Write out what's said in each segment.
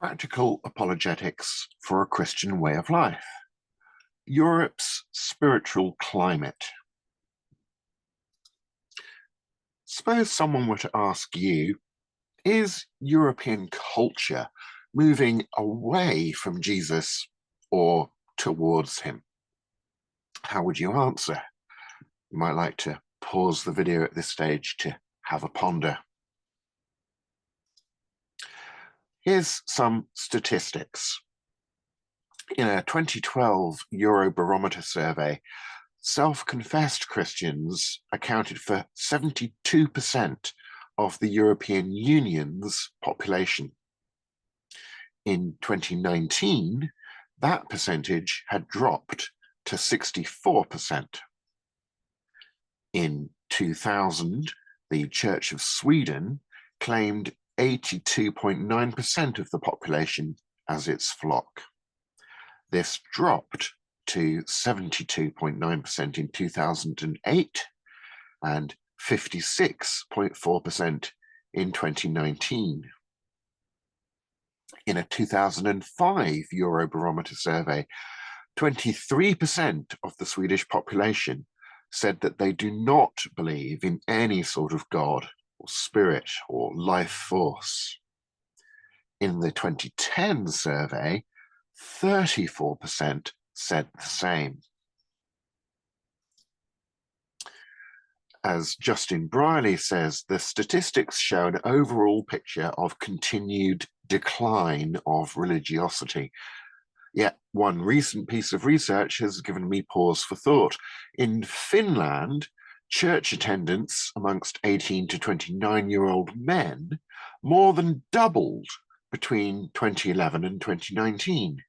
Practical Apologetics for a Christian Way of Life. Europe's Spiritual Climate. Suppose someone were to ask you, is European culture moving away from Jesus or towards him? How would you answer? You might like to pause the video at this stage to have a ponder. Here's some statistics. In a 2012 Eurobarometer survey, self-confessed Christians accounted for 72% of the European Union's population. In 2019, that percentage had dropped to 64%. In 2000, the Church of Sweden claimed 82.9% of the population as its flock. This dropped to 72.9% in 2008 and 56.4% in 2019. In a 2005 Eurobarometer survey, 23% of the Swedish population said that they do not believe in any sort of God or spirit or life force. In the 2010 survey, 34% said the same. As Justin Briley says, the statistics show an overall picture of continued decline of religiosity. Yet one recent piece of research has given me pause for thought. In Finland, church attendance amongst 18 to 29-year-old men more than doubled between 2011 and 2019.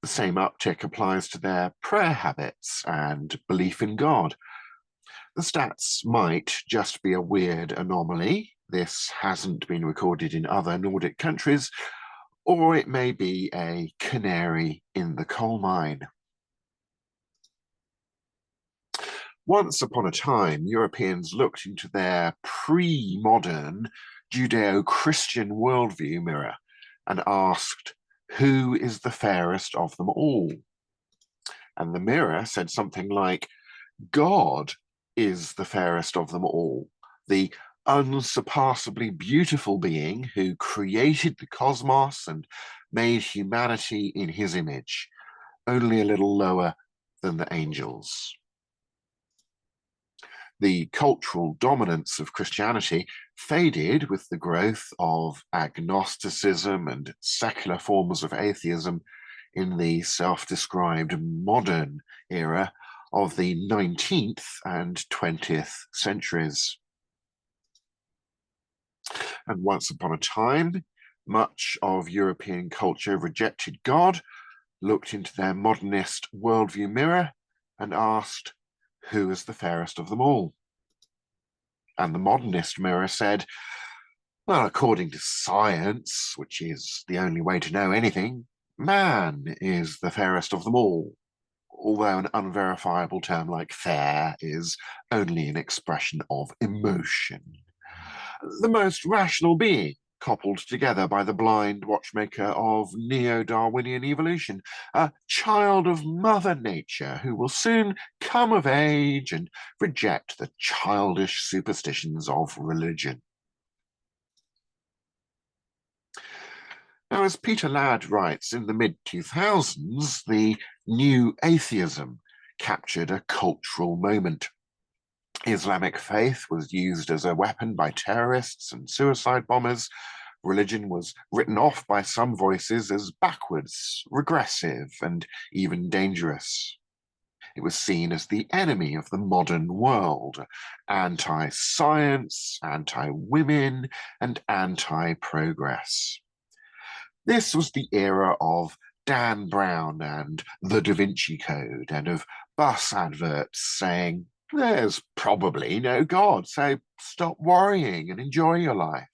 The same uptick applies to their prayer habits and belief in God. The stats might just be a weird anomaly. This hasn't been recorded in other Nordic countries, or it may be a canary in the coal mine. Once upon a time, Europeans looked into their pre-modern Judeo-Christian worldview mirror and asked, who is the fairest of them all? And the mirror said something like, God is the fairest of them all, the unsurpassably beautiful being who created the cosmos and made humanity in his image, only a little lower than the angels. The cultural dominance of Christianity faded with the growth of agnosticism and secular forms of atheism in the self-described modern era of the 19th and 20th centuries. And once upon a time, much of European culture rejected God, looked into their modernist worldview mirror, and asked, who is the fairest of them all? And the modernist mirror said, well, according to science, which is the only way to know anything, man is the fairest of them all, although an unverifiable term like fair is only an expression of emotion. The most rational being, coupled together by the blind watchmaker of neo-Darwinian evolution, a child of Mother Nature who will soon come of age and reject the childish superstitions of religion. Now, as Peter Ladd writes, in the mid-2000s, the new atheism captured a cultural moment. Islamic faith was used as a weapon by terrorists and suicide bombers. Religion was written off by some voices as backwards, regressive, and even dangerous. It was seen as the enemy of the modern world, anti-science, anti-women, and anti-progress. This was the era of Dan Brown and the Da Vinci Code, and of bus adverts saying, there's probably no God, so stop worrying and enjoy your life.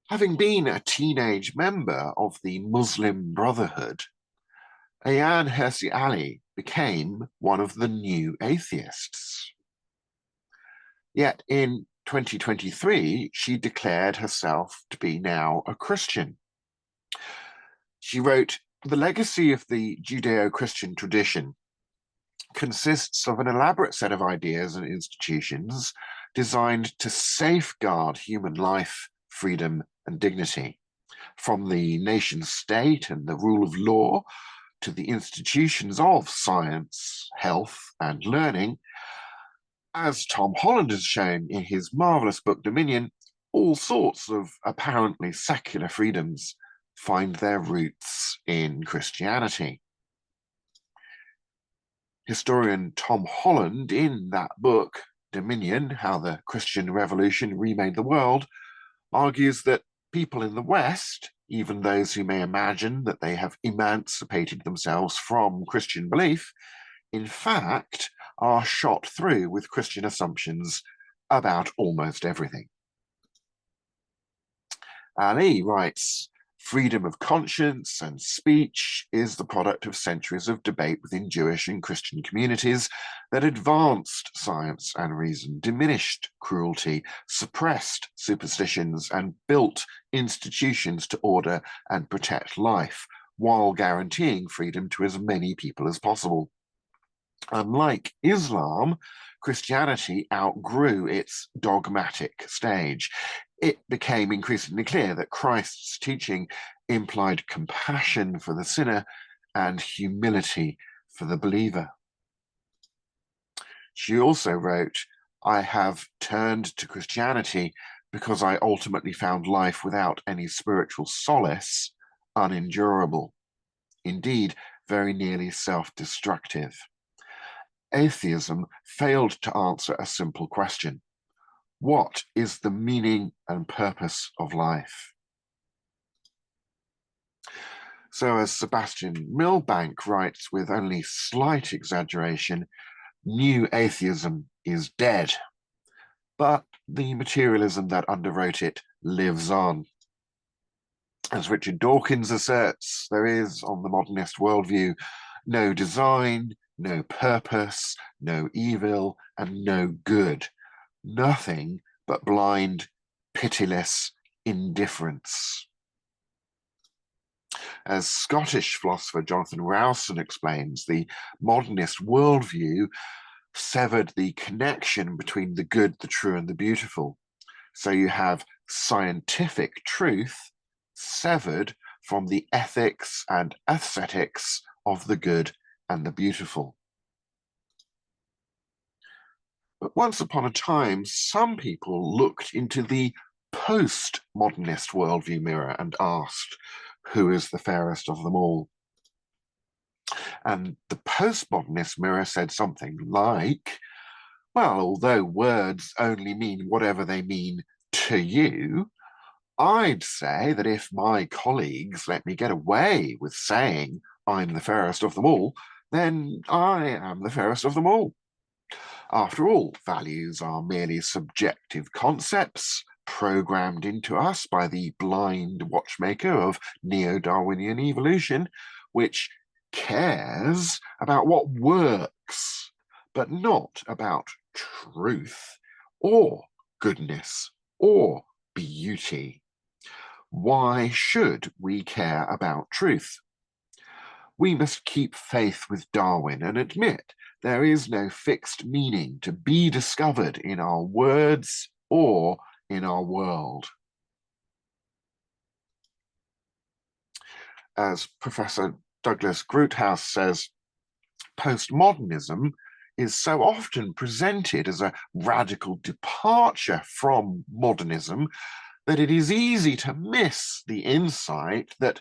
Having been a teenage member of the Muslim Brotherhood, Ayaan Hirsi Ali became one of the new atheists. Yet in 2023, she declared herself to be now a Christian. She wrote, "The legacy of the Judeo-Christian tradition consists of an elaborate set of ideas and institutions designed to safeguard human life, freedom, and dignity, from the nation state and the rule of law to the institutions of science, health, and learning. As Tom Holland has shown in his marvelous book Dominion, all sorts of apparently secular freedoms find their roots in Christianity." Historian Tom Holland, in that book, Dominion, How the Christian Revolution Remade the World, argues that people in the West, even those who may imagine that they have emancipated themselves from Christian belief, in fact, are shot through with Christian assumptions about almost everything. Ali writes, "Freedom of conscience and speech is the product of centuries of debate within Jewish and Christian communities that advanced science and reason, diminished cruelty, suppressed superstitions, and built institutions to order and protect life, while guaranteeing freedom to as many people as possible. Unlike Islam, Christianity outgrew its dogmatic stage. It became increasingly clear that Christ's teaching implied compassion for the sinner and humility for the believer." She also wrote, "I have turned to Christianity because I ultimately found life without any spiritual solace unendurable, indeed very nearly self-destructive. Atheism failed to answer a simple question: what is the meaning and purpose of life?" So, as Sebastian Milbank writes with only slight exaggeration, new atheism is dead, but the materialism that underwrote it lives on. As Richard Dawkins asserts, there is, on the modernist worldview, no design, no purpose, no evil, and no good. Nothing but blind, pitiless indifference. As Scottish philosopher Jonathan Rowson explains, the modernist worldview severed the connection between the good, the true, and the beautiful. So you have scientific truth severed from the ethics and aesthetics of the good and the beautiful. But once upon a time, some people looked into the postmodernist worldview mirror and asked, who is the fairest of them all? And the postmodernist mirror said something like, well, although words only mean whatever they mean to you, I'd say that if my colleagues let me get away with saying I'm the fairest of them all, then I am the fairest of them all. After all, values are merely subjective concepts programmed into us by the blind watchmaker of neo-Darwinian evolution, which cares about what works, but not about truth or goodness or beauty. Why should we care about truth? We must keep faith with Darwin and admit there is no fixed meaning to be discovered in our words or in our world. As Professor Douglas Groothuis says, postmodernism is so often presented as a radical departure from modernism that it is easy to miss the insight that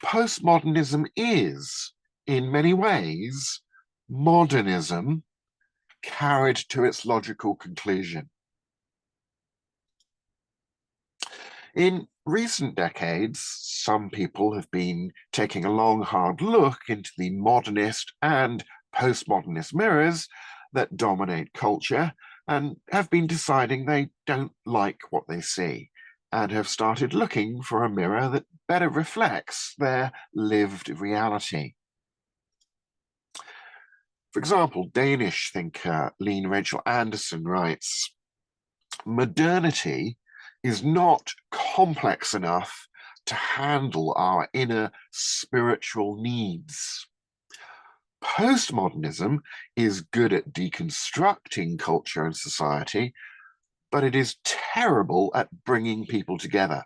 postmodernism is, in many ways, modernism carried to its logical conclusion. In recent decades, some people have been taking a long, hard look into the modernist and postmodernist mirrors that dominate culture and have been deciding they don't like what they see and have started looking for a mirror that better reflects their lived reality. For example, Danish thinker Lene Rachel Andersen writes, Modernity is not complex enough to handle our inner spiritual needs. Postmodernism is good at deconstructing culture and society, but it is terrible at bringing people together.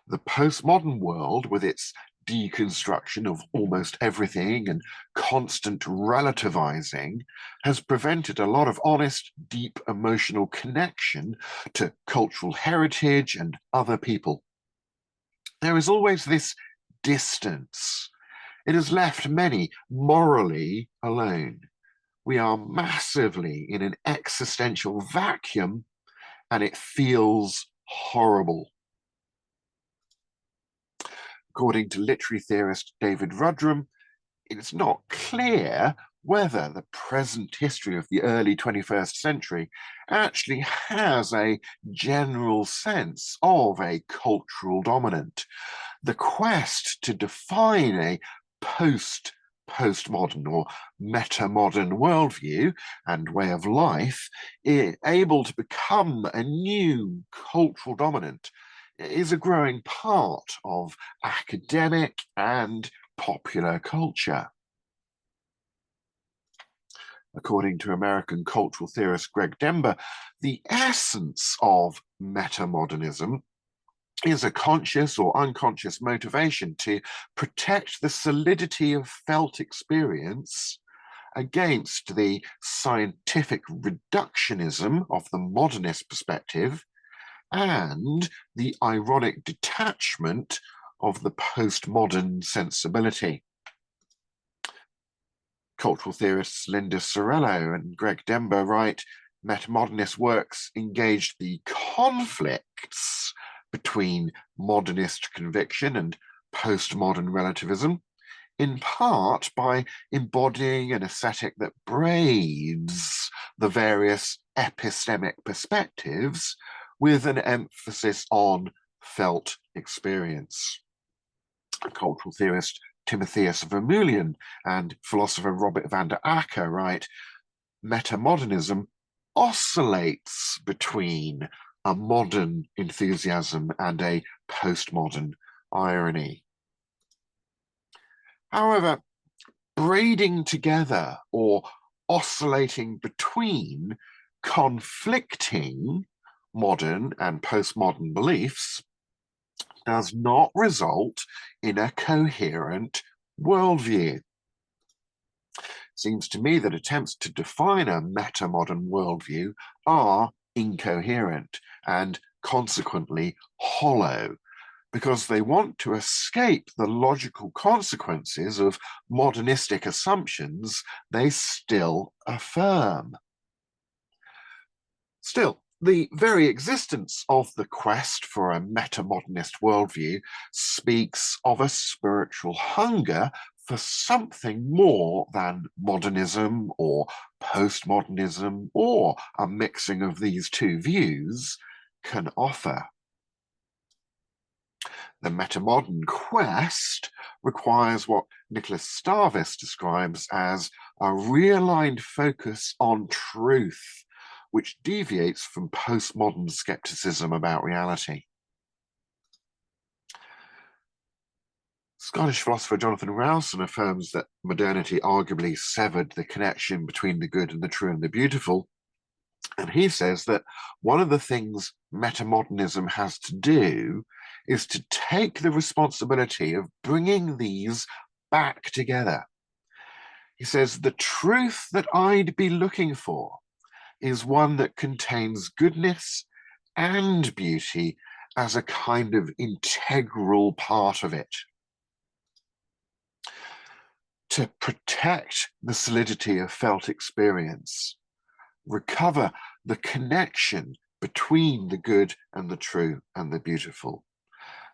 The postmodern world, with its deconstruction of almost everything and constant relativizing, has prevented a lot of honest, deep emotional connection to cultural heritage and other people. There is always this distance. It has left many morally alone. We are massively in an existential vacuum, and it feels horrible. According to literary theorist David Rudrum, it's not clear whether the present history of the early 21st century actually has a general sense of a cultural dominant. The quest to define a postmodern or meta-modern worldview and way of life, able to become a new cultural dominant, is a growing part of academic and popular culture. According to American cultural theorist Greg Dember, the essence of metamodernism is a conscious or unconscious motivation to protect the solidity of felt experience against the scientific reductionism of the modernist perspective and the ironic detachment of the postmodern sensibility. Cultural theorists Linda Sorello and Greg Dember write, metamodernist works engaged the conflicts between modernist conviction and postmodern relativism, in part by embodying an aesthetic that braids the various epistemic perspectives with an emphasis on felt experience. Cultural theorist Timotheus Vermeulen and philosopher Robert van der Acker write, metamodernism oscillates between a modern enthusiasm and a postmodern irony. However, braiding together or oscillating between conflicting modern and postmodern beliefs does not result in a coherent worldview. Seems to me that attempts to define a meta-modern worldview are incoherent and consequently hollow, because they want to escape the logical consequences of modernistic assumptions they still affirm. Still, the very existence of the quest for a meta-modernist worldview speaks of a spiritual hunger for something more than modernism or postmodernism or a mixing of these two views can offer. The metamodern quest requires what Nicholas Starvis describes as a realigned focus on truth, which deviates from postmodern skepticism about reality. Scottish philosopher Jonathan Rowson affirms that modernity arguably severed the connection between the good and the true and the beautiful. And he says that one of the things metamodernism has to do is to take the responsibility of bringing these back together. He says, the truth that I'd be looking for is one that contains goodness and beauty as a kind of integral part of it. To protect the solidity of felt experience, recover the connection between the good and the true and the beautiful,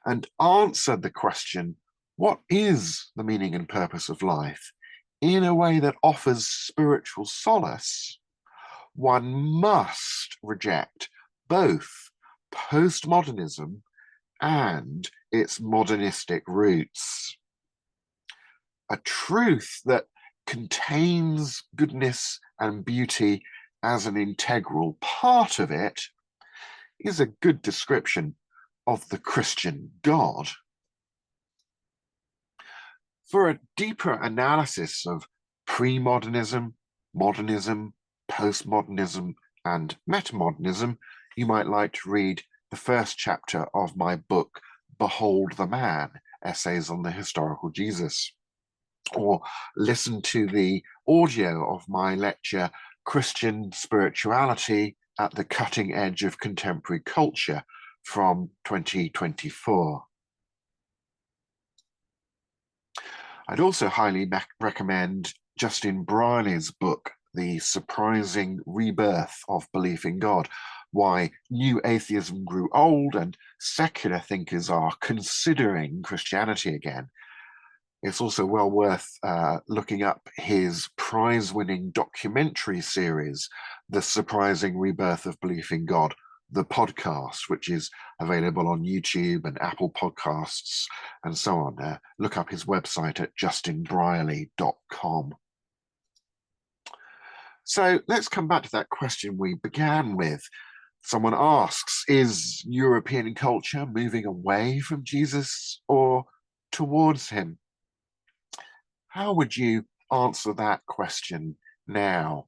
and answer the question, what is the meaning and purpose of life, in a way that offers spiritual solace, one must reject both postmodernism and its modernistic roots. A truth that contains goodness and beauty as an integral part of it is a good description of the Christian God. For a deeper analysis of pre-modernism, modernism, postmodernism, and metamodernism, you might like to read the first chapter of my book, Behold the Man, Essays on the Historical Jesus, or listen to the audio of my lecture, Christian Spirituality at the Cutting Edge of Contemporary Culture, from 2024. I'd also highly recommend Justin Brierley's book, The Surprising Rebirth of Belief in God, Why New Atheism Grew Old and Secular Thinkers Are Considering Christianity Again. It's also well worth looking up his prize-winning documentary series, The Surprising Rebirth of Belief in God, the podcast, which is available on YouTube and Apple Podcasts and so on. Look up his website at justinbrierley.com. So let's come back to that question we began with. Someone asks, is European culture moving away from Jesus or towards him? How would you answer that question now?